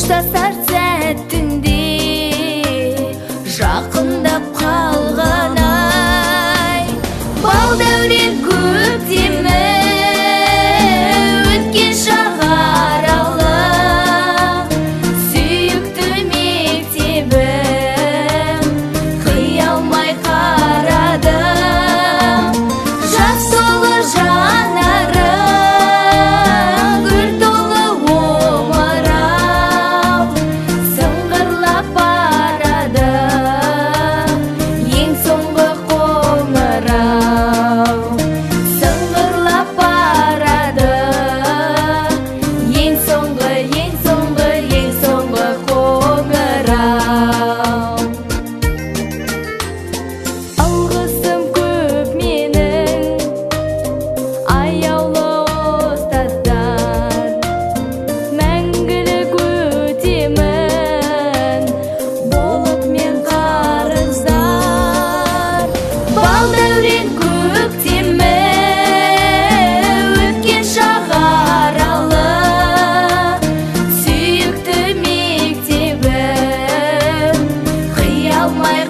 қоштасар сәтінде жақындап қалған ай. Бал дәурен көктемі өткен шақ аралы, сүйікті мектебім қия алмай қарадым. Жас толы жанарым, гүл толы омырау, сыңғырлап барады ең соңғы қоңырау. Сыңғырлап барады ең соңғы, ең соңғы, ең соңғы қоңырау. Алғысым көп менің аяулы ұстаздар, мәңгілік өтемін болып мен қарыздар. Бал дәурен көктемі өткен шақ аралы, сүйікті мектебім қия алмай